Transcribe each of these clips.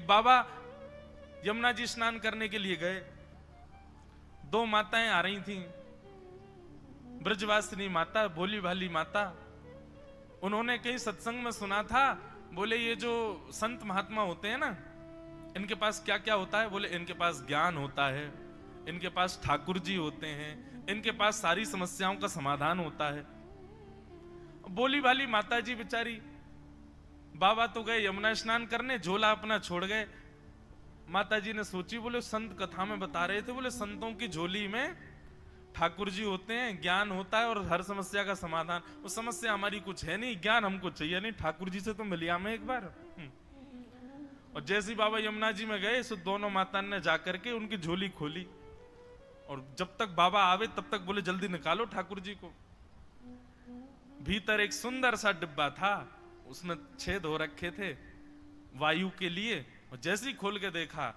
एक बाबा यमुना जी स्नान करने के लिए गए, दो माताएं आ रही थीं, ब्रजवासिनी माता, भोली भाली माता। उन्होंने कहीं सत्संग में सुना था, बोले ये जो संत महात्मा होते हैं ना, इनके पास क्या क्या होता है? बोले इनके पास ज्ञान होता है, इनके पास ठाकुर जी होते हैं, इनके पास सारी समस्याओं का समाधान होता है। बोली भाली माता जी बेचारी, बाबा तो गए यमुना स्नान करने, झोला अपना छोड़ गए। माता जी ने सोची, बोले संत कथा में बता रहे थे, बोले संतों की झोली में ठाकुर जी होते हैं, ज्ञान होता है और हर समस्या का समाधान। वो समस्या हमारी कुछ है नहीं, ज्ञान हमको चाहिए नहीं, ठाकुर जी से तो मिलिया में एक बार। और जैसे ही बाबा यमुना जी में गए, सो दोनों माता ने जाकर के उनकी झोली खोली, और जब तक बाबा आवे तब तक बोले जल्दी निकालो ठाकुर जी को। भीतर एक सुंदर सा डिब्बा था, उसमें छेद हो रखे थे वायु के लिए, और जैसे ही खोल के देखा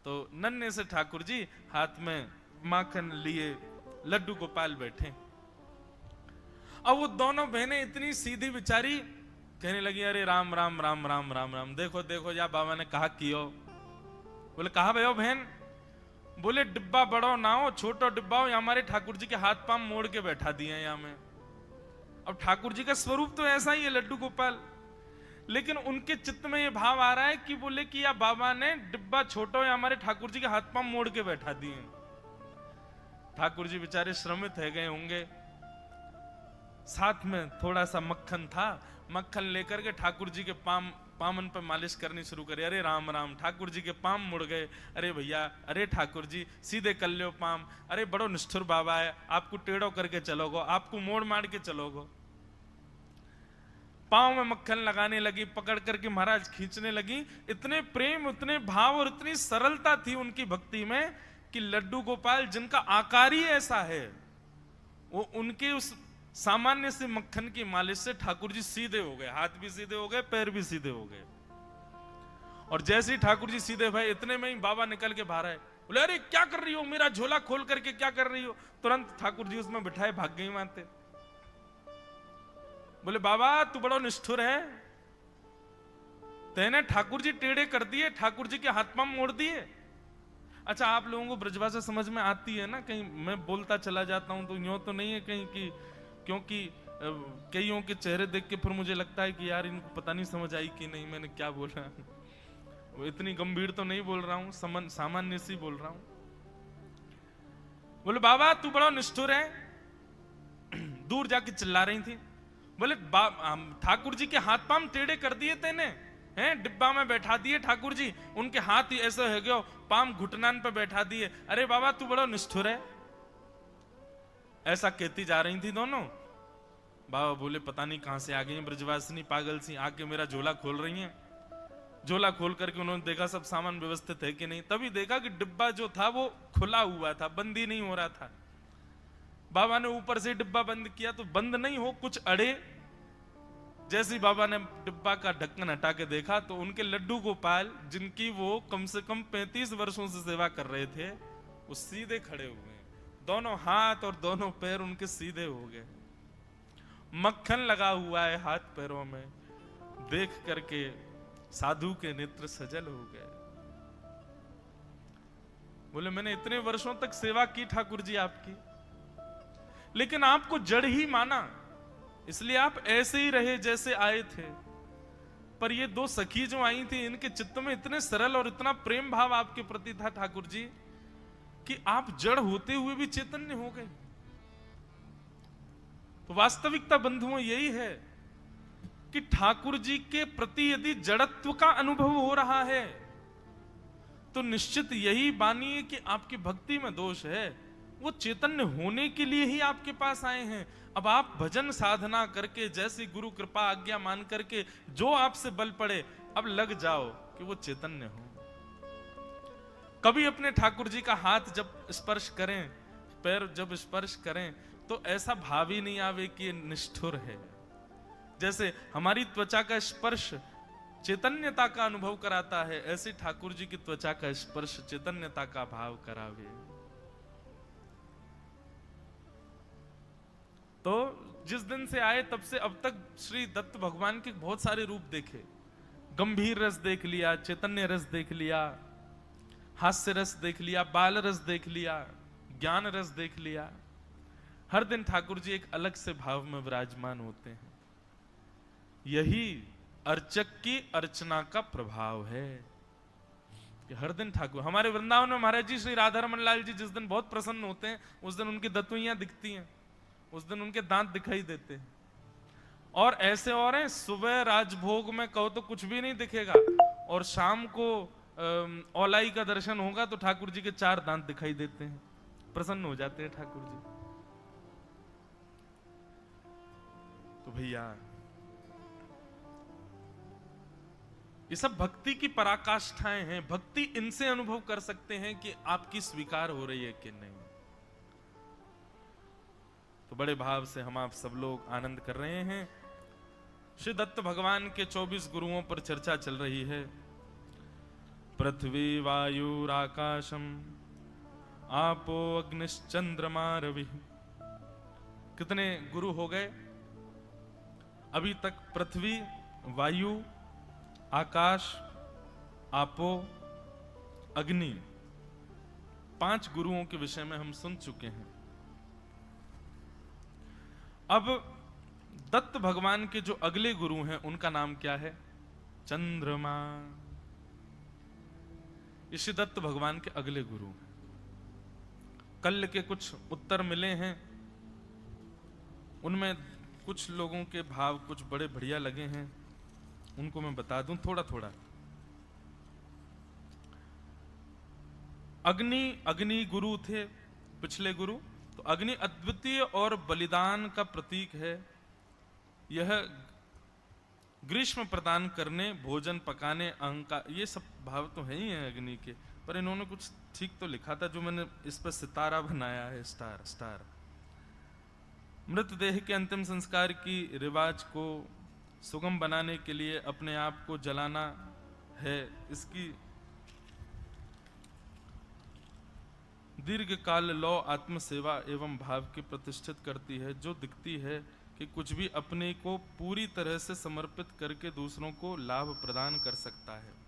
तो नन्हे से ठाकुर जी हाथ में माखन लिए लड्डू गोपाल बैठे। अब वो दोनों बहनें इतनी सीधी बेचारी, कहने लगी अरे राम राम राम राम राम राम, देखो देखो या बाबा ने कहा कियो। बोले कहा भयो बहन? बोले डिब्बा बड़ो ना हो, छोटो डिब्बा हो, हमारे ठाकुर जी के हाथ पांव मोड़ के बैठा दिए यहाँ में। अब ठाकुर जी का स्वरूप तो ऐसा ही है लड्डू गोपाल, लेकिन उनके चित्त में ये भाव आ रहा है कि बोले कि या बाबा ने डिब्बा छोटो या हमारे ठाकुर जी के हाथ पांव मोड़ के बैठा दिए। ठाकुर जी बेचारे श्रमित है गए होंगे, साथ में थोड़ा सा मक्खन था, मक्खन लेकर के ठाकुर जी के पामन पर मालिश करनी शुरू करी। अरे राम राम, ठाकुर जी के पाम मुड़ गए। अरे भैया, अरे ठाकुर जी सीधे कर लो पाम, अरे बड़ो निष्ठुर बाबा है, आपको टेढ़ो करके चलोगो, आपको मोड़ मार के चलोगो। पांव में मक्खन लगाने लगी, पकड़ करके महाराज खींचने लगी। इतने प्रेम, इतने भाव और इतनी सरलता थी उनकी भक्ति में कि लड्डू गोपाल जिनका आकार ही ऐसा है, वो उनके उस सामान्य से मक्खन की मालिश से ठाकुर जी सीधे हो गए, हाथ भी सीधे हो गए, पैर भी सीधे हो गए। और जैसे ही ठाकुर जी सीधे भाई, इतने में ही बाबा निकल के बाहर आए। बोले अरे क्या कर रही हो, मेरा झोला खोल करके क्या कर रही हो? तुरंत ठाकुर जी उसमें बिठाए भाग गई मानते। बोले बाबा तू बड़ा निष्ठुर है, तेने ठाकुर जी टेढ़े कर दिए, ठाकुर जी के हाथ पांव मोड़ दिए। अच्छा आप लोगों को ब्रजभाषा समझ में आती है ना? कहीं मैं बोलता चला जाता हूं तो यूं तो नहीं है कहीं की, क्योंकि कईयों के चेहरे देख के फिर मुझे लगता है कि यार इनको पता नहीं समझ आई कि नहीं मैंने क्या बोला। वो इतनी गंभीर तो नहीं बोल रहा हूं, सामान्य सी बोल रहा हूं। बोले बाबा तू बड़ा निष्ठुर है, दूर जाके चिल्ला रही थी। बोले ठाकुर जी के हाथ पांव टेढ़े कर दिए तेने, हैं डिब्बा में बैठा दिए ठाकुर जी, उनके हाथ ही ऐसे हो गए, पाम घुटनान पे बैठा दिए। अरे बाबा तू बड़ा निष्ठुर है। ऐसा कहती जा रही थी दोनों। बाबा बोले पता नहीं कहां से आ गई ब्रजवासिनी पागल सी, आके मेरा झोला खोल रही हैं। झोला खोल करके उन्होंने देखा सब सामान व्यवस्थित है कि नहीं, तभी देखा कि डिब्बा जो था वो खुला हुआ था, बंद ही नहीं हो रहा था। बाबा ने ऊपर से डिब्बा बंद किया तो बंद नहीं हो, कुछ अड़े। जैसे बाबा ने डिब्बा का ढक्कन हटा के देखा तो उनके लड्डू गोपाल, जिनकी वो कम से कम 35 वर्षों से सेवा कर रहे थे, वो सीधे खड़े हुए, दोनों हाथ और दोनों पैर उनके सीधे हो गए, मक्खन लगा हुआ है हाथ पैरों में। देख करके साधु के नेत्र सजल हो गए। बोले मैंने इतने वर्षों तक सेवा की ठाकुर जी आपकी, लेकिन आपको जड़ ही माना, इसलिए आप ऐसे ही रहे जैसे आए थे। पर ये दो सखी जो आई थी, इनके चित्त में इतने सरल और इतना प्रेम भाव आपके प्रति था ठाकुर जी कि आप जड़ होते हुए भी चैतन्य हो गए। तो वास्तविकता बंधुओं यही है कि ठाकुर जी के प्रति यदि जड़त्व का अनुभव हो रहा है तो निश्चित यही मानिए कि आपकी भक्ति में दोष है। वो चैतन्य होने के लिए ही आपके पास आए हैं। अब आप भजन साधना करके, जैसी गुरु कृपा आज्ञा मान करके जो आपसे बल पड़े, अब लग जाओ कि वो चैतन्य हो। कभी अपने ठाकुर जी का हाथ जब स्पर्श करें, पैर जब स्पर्श करें, तो ऐसा भाव ही नहीं आवे कि ये निष्ठुर है। जैसे हमारी त्वचा का स्पर्श चैतन्यता का अनुभव कराता है, ऐसे ठाकुर जी की त्वचा का स्पर्श चैतन्यता का भाव करावे। तो जिस दिन से आए तब से अब तक श्री दत्त भगवान के बहुत सारे रूप देखे। गंभीर रस देख लिया, चैतन्य रस देख लिया, हास्य रस देख लिया, बाल रस देख लिया, ज्ञान रस देख लिया। हर दिन ठाकुर जी एक अलग से भाव में विराजमान होते हैं। यही अर्चक की अर्चना का प्रभाव है कि हर दिन ठाकुर, हमारे वृंदावन में महाराज जी श्री राधारमण लाल जी जिस दिन बहुत प्रसन्न होते हैं, उस दिन उनकी दतुइयां दिखती हैं, उस दिन उनके दांत दिखाई देते हैं। और ऐसे और हैं, सुबह राजभोग में कहो तो कुछ भी नहीं दिखेगा, और शाम को औलाई का दर्शन होगा तो ठाकुर जी के 4 दांत दिखाई देते हैं, प्रसन्न हो जाते हैं ठाकुर जी। तो भैया ये सब भक्ति की पराकाष्ठाएं हैं। भक्ति इनसे अनुभव कर सकते हैं कि आपकी स्वीकार हो रही है कि नहीं। तो बड़े भाव से हम आप सब लोग आनंद कर रहे हैं। श्री दत्त भगवान के 24 गुरुओं पर चर्चा चल रही है। पृथ्वी वायुराकाशम आपो अग्निश्चंद्रमा रवि। कितने गुरु हो गए अभी तक? पृथ्वी, वायु, आकाश, आपो, अग्नि, 5 गुरुओं के विषय में हम सुन चुके हैं। अब दत्त भगवान के जो अगले गुरु हैं उनका नाम क्या है? चंद्रमा। इसी दत्त भगवान के अगले गुरु हैं। कल के कुछ उत्तर मिले हैं, उनमें कुछ लोगों के भाव कुछ बड़े बढ़िया लगे हैं, उनको मैं बता दूं थोड़ा थोड़ा। अग्नि गुरु थे पिछले गुरु। तो अग्नि अद्वितीय और बलिदान का प्रतीक है। यह ग्रीष्म प्रदान करने, भोजन पकाने, अहंकार, ये सब भाव तो है ही है अग्नि के। पर इन्होंने कुछ ठीक तो लिखा था, जो मैंने इस पर सितारा बनाया है, स्टार। मृतदेह के अंतिम संस्कार की रिवाज को सुगम बनाने के लिए अपने आप को जलाना है। इसकी दीर्घकाल लौ आत्म सेवा एवं भाव की प्रतिष्ठित करती है, जो दिखती है कि कुछ भी अपने को पूरी तरह से समर्पित करके दूसरों को लाभ प्रदान कर सकता है।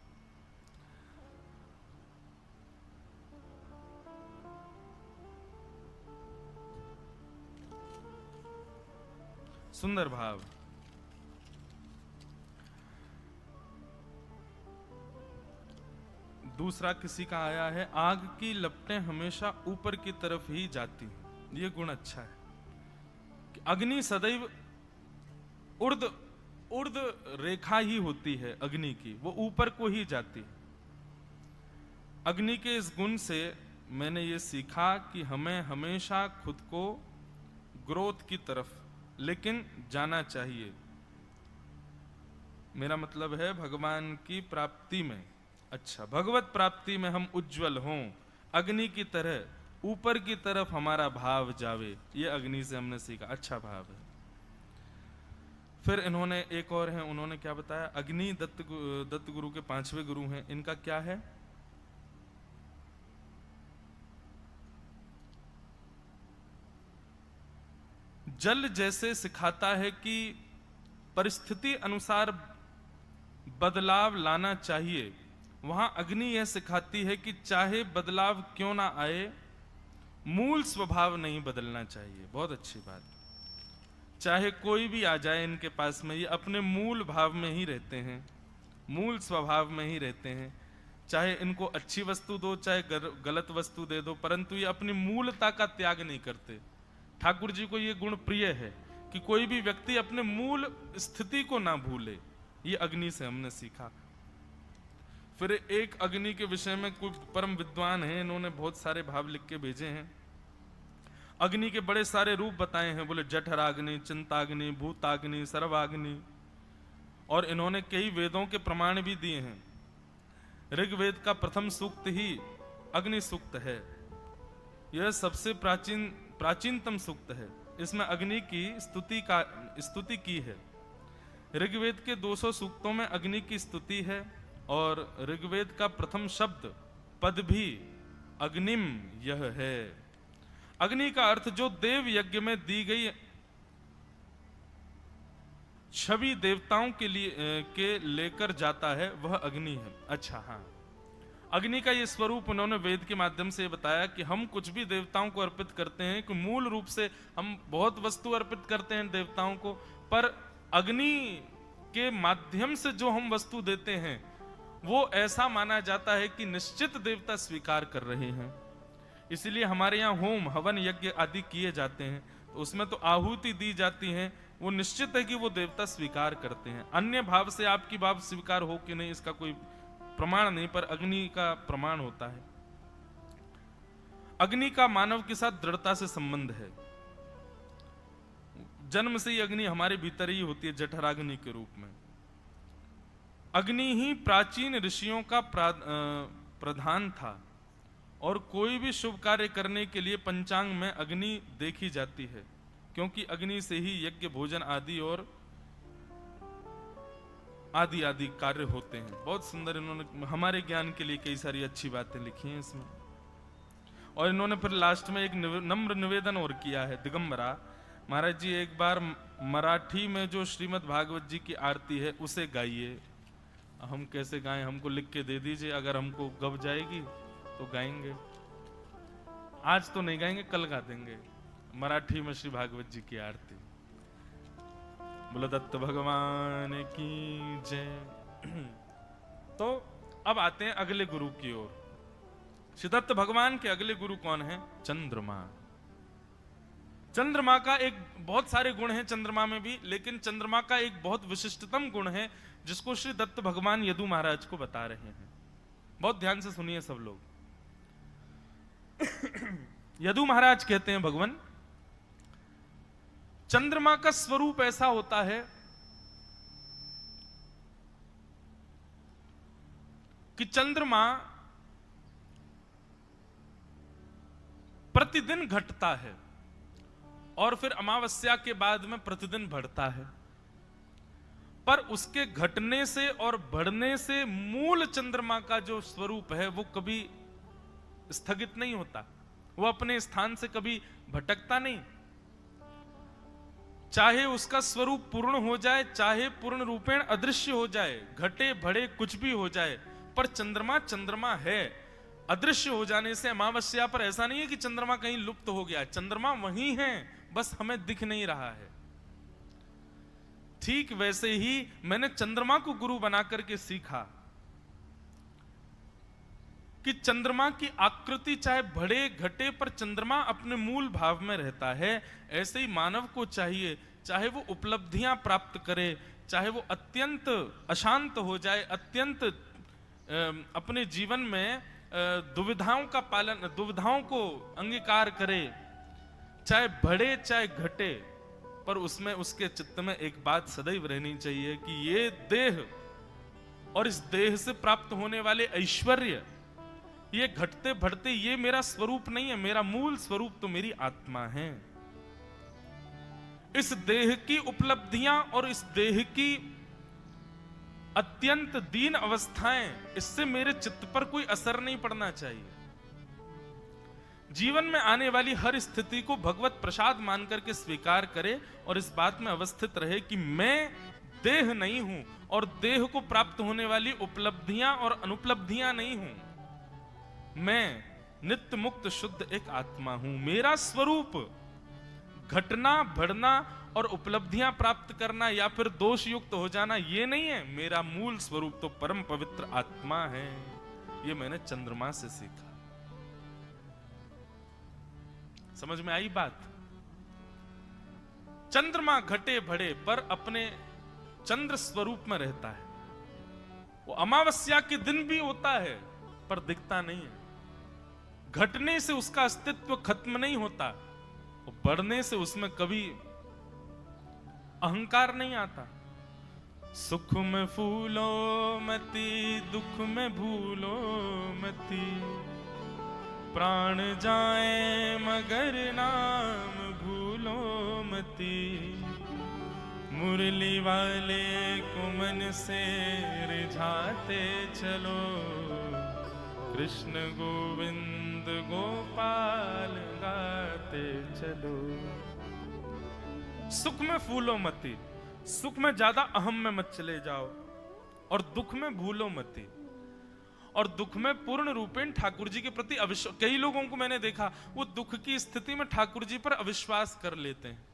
सुंदर भाव। दूसरा किसी का आया है, आग की लपटें हमेशा ऊपर की तरफ ही जाती हैं। ये गुण अच्छा है कि अग्नि सदैव उर्ध रेखा ही होती है अग्नि की, वो ऊपर को ही जाती है। अग्नि के इस गुण से मैंने ये सीखा कि हमें हमेशा खुद को ग्रोथ की तरफ लेकिन जाना चाहिए। मेरा मतलब है भगवान की प्राप्ति में, अच्छा भगवत प्राप्ति में हम उज्जवल हों, अग्नि की तरह ऊपर की तरफ हमारा भाव जावे। ये अग्नि से हमने सीखा, अच्छा भाव है। फिर इन्होंने एक और है, उन्होंने क्या बताया? अग्नि दत्त गुरु के 5वें गुरु हैं। इनका क्या है? जल जैसे सिखाता है कि परिस्थिति अनुसार बदलाव लाना चाहिए, वहां अग्नि यह सिखाती है कि चाहे बदलाव क्यों ना आए, मूल स्वभाव नहीं बदलना चाहिए। बहुत अच्छी बात। चाहे कोई भी आ जाए इनके पास में, ये अपने मूल भाव में ही रहते हैं, मूल स्वभाव में ही रहते हैं। चाहे इनको अच्छी वस्तु दो, चाहे गलत वस्तु दे दो, परंतु ये अपनी मूलता का त्याग नहीं करते। ठाकुर जी को ये गुण प्रिय है कि कोई भी व्यक्ति अपने मूल स्थिति को ना भूले। ये अग्नि से हमने सीखा। फिर एक अग्नि के विषय में कोई परम विद्वान है, इन्होंने बहुत सारे भाव लिख के भेजे हैं। अग्नि के बड़े सारे रूप बताए हैं, बोले जठराग्नि, चिंताग्नि, भूताग्नि, सर्वाग्नि, और इन्होंने कई वेदों के प्रमाण भी दिए हैं। ऋग्वेद का प्रथम सूक्त ही अग्नि सूक्त है। यह सबसे प्राचीनतम सूक्त है। इसमें अग्नि की स्तुति की है। ऋग्वेद के 200 सूक्तों में अग्नि की स्तुति है, और ऋग्वेद का प्रथम शब्द पद भी अग्निम यह है। अग्नि का अर्थ जो देव यज्ञ में दी गई छवि देवताओं के लिए के लेकर जाता है वह अग्नि है। अच्छा हाँ, अग्नि का ये स्वरूप उन्होंने वेद के माध्यम से बताया कि हम कुछ भी देवताओं को अर्पित करते हैं कि मूल रूप से हम बहुत वस्तु अर्पित करते हैं देवताओं को, पर अग्नि के माध्यम से जो हम वस्तु देते हैं वो ऐसा माना जाता है कि निश्चित देवता स्वीकार कर रहे हैं। इसलिए हमारे यहाँ होम हवन यज्ञ आदि किए जाते हैं, तो उसमें तो आहुति दी जाती है, वो निश्चित है कि वो देवता स्वीकार करते हैं। अन्य भाव से आपकी भाव स्वीकार हो कि नहीं इसका कोई प्रमाण नहीं, पर अग्नि का प्रमाण होता है। अग्नि का मानव के साथ दृढ़ता से संबंध है। जन्म से ही अग्नि हमारे भीतर ही होती है, जठराग्नि के रूप में। अग्नि ही प्राचीन ऋषियों का प्रधान था और कोई भी शुभ कार्य करने के लिए पंचांग में अग्नि देखी जाती है, क्योंकि अग्नि से ही यज्ञ भोजन आदि और आदि आदि कार्य होते हैं। बहुत सुंदर इन्होंने हमारे ज्ञान के लिए कई सारी अच्छी बातें लिखी हैं इसमें। और इन्होंने फिर लास्ट में एक नम्र निवेदन और किया है। दिगंबरा महाराज जी, एक बार मराठी में जो श्रीमद् भागवत जी की आरती है उसे गाइए। हम कैसे गाएं, हमको लिख के दे दीजिए, अगर हमको गब जाएगी तो गाएंगे। आज तो नहीं गाएंगे, कल गा देंगे मराठी में श्री भागवत जी की आरती। बोलो दत्त भगवान की जय। तो अब आते हैं अगले गुरु की ओर। श्री दत्त भगवान के अगले गुरु कौन है? चंद्रमा। चंद्रमा का एक बहुत सारे गुण हैं चंद्रमा में भी, लेकिन चंद्रमा का एक बहुत विशिष्टतम गुण है जिसको श्री दत्त भगवान यदु महाराज को बता रहे हैं। बहुत ध्यान से सुनिए सब लोग। यदु महाराज कहते हैं भगवान, चंद्रमा का स्वरूप ऐसा होता है कि चंद्रमा प्रतिदिन घटता है और फिर अमावस्या के बाद में प्रतिदिन बढ़ता है, पर उसके घटने से और बढ़ने से मूल चंद्रमा का जो स्वरूप है वो कभी स्थगित नहीं होता, वो अपने स्थान से कभी भटकता नहीं। चाहे उसका स्वरूप पूर्ण हो जाए, चाहे पूर्ण रूपेण अदृश्य हो जाए, घटे बढ़े कुछ भी हो जाए, पर चंद्रमा चंद्रमा है। अदृश्य हो जाने से अमावस्या पर ऐसा नहीं है कि चंद्रमा कहीं लुप्त हो गया, चंद्रमा वहीं है, बस हमें दिख नहीं रहा है। ठीक वैसे ही मैंने चंद्रमा को गुरु बना करके सीखा कि चंद्रमा की आकृति चाहे बढ़े घटे, पर चंद्रमा अपने मूल भाव में रहता है। ऐसे ही मानव को चाहिए, चाहे वो उपलब्धियां प्राप्त करे, चाहे वो अत्यंत अशांत हो जाए, अत्यंत अपने जीवन में दुविधाओं का पालन, दुविधाओं को अंगीकार करे, चाहे बढ़े चाहे घटे, पर उसमें उसके चित्त में एक बात सदैव रहनी चाहिए कि ये देह और इस देह से प्राप्त होने वाले ऐश्वर्य, ये घटते बढ़ते ये मेरा स्वरूप नहीं है, मेरा मूल स्वरूप तो मेरी आत्मा है। इस देह की उपलब्धियां और इस देह की अत्यंत दीन अवस्थाएं, इससे मेरे चित्त पर कोई असर नहीं पड़ना चाहिए। जीवन में आने वाली हर स्थिति को भगवत प्रसाद मान करके स्वीकार करे और इस बात में अवस्थित रहे कि मैं देह नहीं हूं और देह को प्राप्त होने वाली उपलब्धियां और अनुपलब्धियां नहीं हूं। मैं नित्य मुक्त शुद्ध एक आत्मा हूं। मेरा स्वरूप घटना बढ़ना और उपलब्धियां प्राप्त करना या फिर दोष युक्त हो जाना ये नहीं है। मेरा मूल स्वरूप तो परम पवित्र आत्मा है। ये मैंने चंद्रमा से सीखा। समझ में आई बात? चंद्रमा घटे बढ़े पर अपने चंद्र स्वरूप में रहता है। वो अमावस्या के दिन भी होता है पर दिखता नहीं है। घटने से उसका अस्तित्व खत्म नहीं होता, बढ़ने से उसमें कभी अहंकार नहीं आता। सुख में फूलो मती, दुख में भूलो मती, प्राण जाए मगर नाम भूलो मती, मुरली वाले को मन से रिझाते चलो, कृष्ण गोविंद गोपाल गाते चलो। सुख में फूलो मती, सुख में ज्यादा अहम में मत चले जाओ और दुख में भूलो मत। और दुख में पूर्ण रूपेण ठाकुर जी के प्रति अविश्वास, कई लोगों को मैंने देखा वो दुख की स्थिति में ठाकुर जी पर अविश्वास कर लेते हैं।